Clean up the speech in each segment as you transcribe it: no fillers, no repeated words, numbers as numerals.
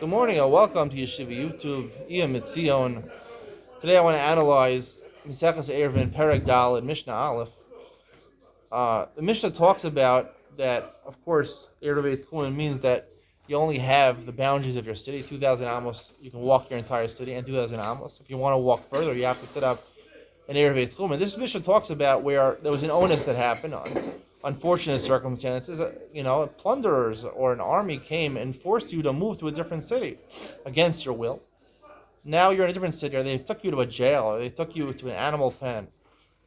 Good morning and welcome to Yeshiva YouTube. Iyun. Today I want to analyze Mesechus Eiruvin Perek Dal and Mishnah Aleph. The Mishnah talks about that, of course, Eiruvin means that you only have the boundaries of your city, 2,000 amos. You can walk your entire city and 2,000 amos. If you want to walk further, you have to set up an Eiruvin. This Mishnah talks about where there was an onus that happened on unfortunate circumstances. Plunderers or an army came and forced you to move to a different city against your will. Now you're in a different city, or they took you to a jail, or they took you to an animal pen,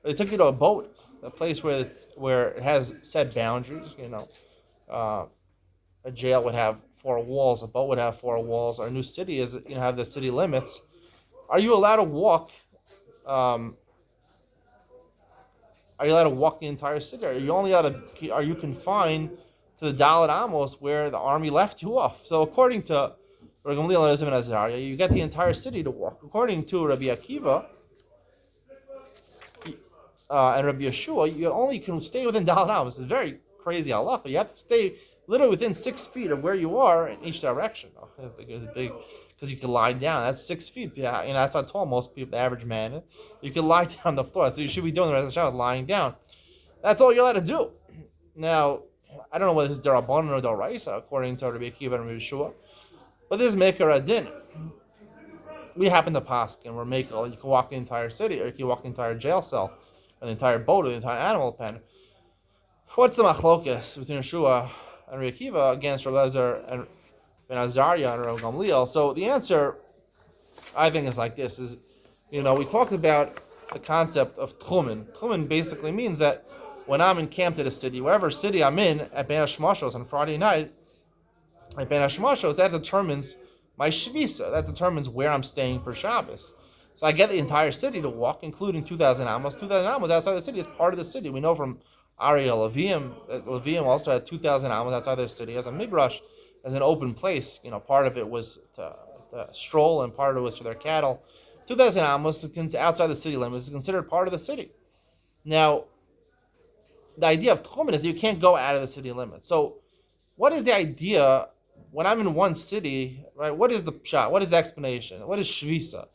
or they took you to a boat, a place where it has set boundaries. A jail would have four walls, a boat would have four walls. Our new city is have the city limits. Are you allowed to walk? Are you allowed to walk the entire city? Are you confined to the Dalit Amos where the army left you off? So according to Rabbi Gamliel and Azariah, you get the entire city to walk. According to Rabbi Akiva and Rabbi Yeshua, you only can stay within Dalit Amos. It's very crazy halacha. You have to stay literally within 6 feet of where you are in each direction. Because you can lie down. That's 6 feet. Yeah, that's how tall most people, the average man, is. You can lie down on the floor. So you should be doing the rest of the Shabbat lying down. That's all you're allowed to do. Now, I don't know whether this is Darabanan or Daraisa, according to Rabbi Akiva and Rabbi Yeshua. But this is Meker Adin. We happen to paskin. We're Meker. You can walk the entire city, or you can walk the entire jail cell, or the entire boat, or the entire animal pen. What's the machlokes between Yeshua and Rabbi Akiva against Rabbi Lezer and Ben Azariah and Rabbi Gamliel? So the answer, I think, is like this: we talked about the concept of tchumen. Tchumen basically means that when I'm encamped at a city, wherever city I'm in at Ben Hashmashos on Friday night, at Ben Hashmashos, that determines my shvisa. That determines where I'm staying for Shabbos. So I get the entire city to walk, including 2,000 amos. 2,000 amos outside the city is part of the city. We know from Ariel Levium that Levium also had 2,000 amos outside their city as a midrash, as an open place. Part of it was to stroll and part of it was for their cattle. 2,000 amos outside the city limits is considered part of the city. Now, the idea of tchumen is that you can't go out of the city limits. So, what is the idea when I'm in one city, right? What is the pshat? What is the explanation? What is shvisa?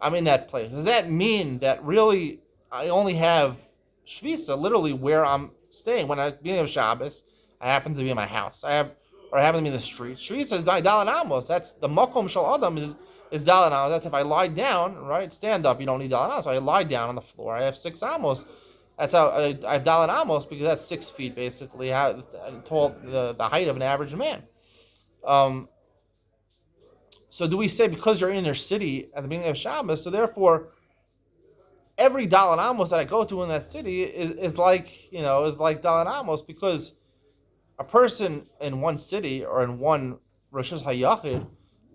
I'm in that place. Does that mean that really I only have shvisa literally where I'm staying? When I'm beginning of Shabbos, I happen to be in my house. I happen to be in the street. Shvisa is Dalet Amos. That's the makom shel adam is Dalet Amos. That's if I lie down, right? Stand up, you don't need Dalet Amos. So I lie down on the floor. I have 6 amos. That's how I have Dalet Amos, because that's 6 feet basically, tall, the height of an average man. So do we say because you're in your city at the beginning of Shabbos, so therefore every Dalet Amos that I go to in that city is like Dalet Amos, because a person in one city or in one Rosh Hayachid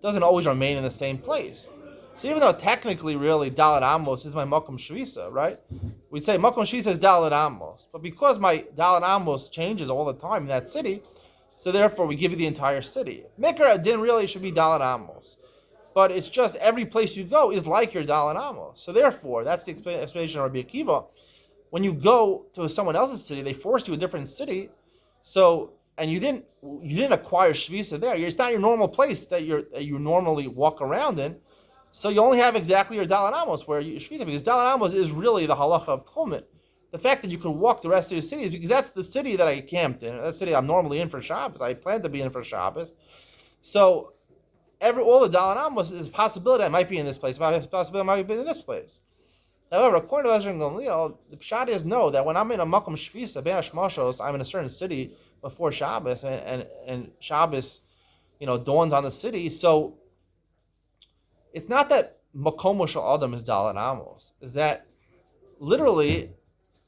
doesn't always remain in the same place. So even though technically, really, Dalet Amos is my Makom Shvisa, right? We'd say Makom Shvisa is Dalet Amos. But because my Dalet Amos changes all the time in that city, so therefore we give you the entire city. Meker Adin really should be Dalet Amos. But it's just every place you go is like your Dalet Amos. So therefore, that's the explanation of Rabbi Akiva. When you go to someone else's city, they forced you a different city. So, and you didn't acquire Shvisa there. It's not your normal place that you normally walk around in. So you only have exactly your Dalet Amos where you Shvisa, because Dalet Amos is really the halacha of tchumen. The fact that you can walk the rest of your city is because that's the city that I camped in. That's the city I'm normally in for Shabbos. I plan to be in for Shabbos. So all the Dalet Amos is a possibility I might be in this place. A possibility I might be in this place. However, according to Ezra and Gamliel, the pshat is no, that when I'm in a makom shvisa, ben hashmashos, I'm in a certain city before Shabbos, and Shabbos, dawns on the city. So it's not that makom shel adam is Dalet Amos. Is that literally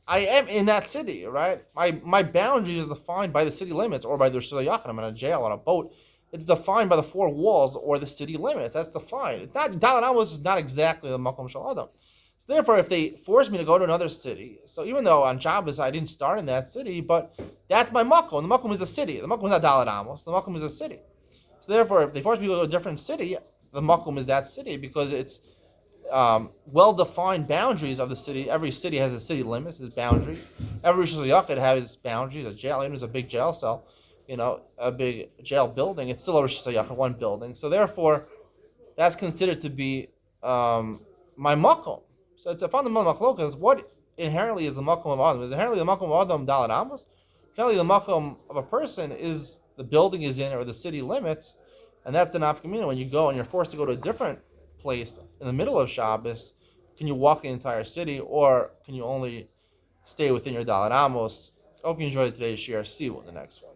I am in that city, right? My boundaries are defined by the city limits or by the Rosh Hayachid. I'm in a jail, on a boat. It's defined by the 4 walls or the city limits. That's defined. It's not, Dalet Amos is not exactly the makom shel adam. So therefore, if they force me to go to another city, so even though on Shabbos I didn't start in that city, but that's my makom. The makom is a city. The makom is not Dalet Amos. The makom is a city. So therefore, if they force me to go to a different city, the makom is that city, because it's well-defined boundaries of the city. Every city has its city limits, its boundaries. Every Rosh Hayachid has its boundaries. A jail, even is a big jail cell. a big jail building, it's still a Rosh Hashanah, one building. So therefore, that's considered to be my makom. So it's a fundamental machlokas. What inherently is the makom of Adam? Is inherently the makom of Adam Dalet Amos? Inherently, the makom of a person is the building is in or the city limits, and that's the nafkamina. When you go and you're forced to go to a different place in the middle of Shabbos, can you walk the entire city, or can you only stay within your Dalet Amos? Hope you enjoyed today's share. See you in the next one.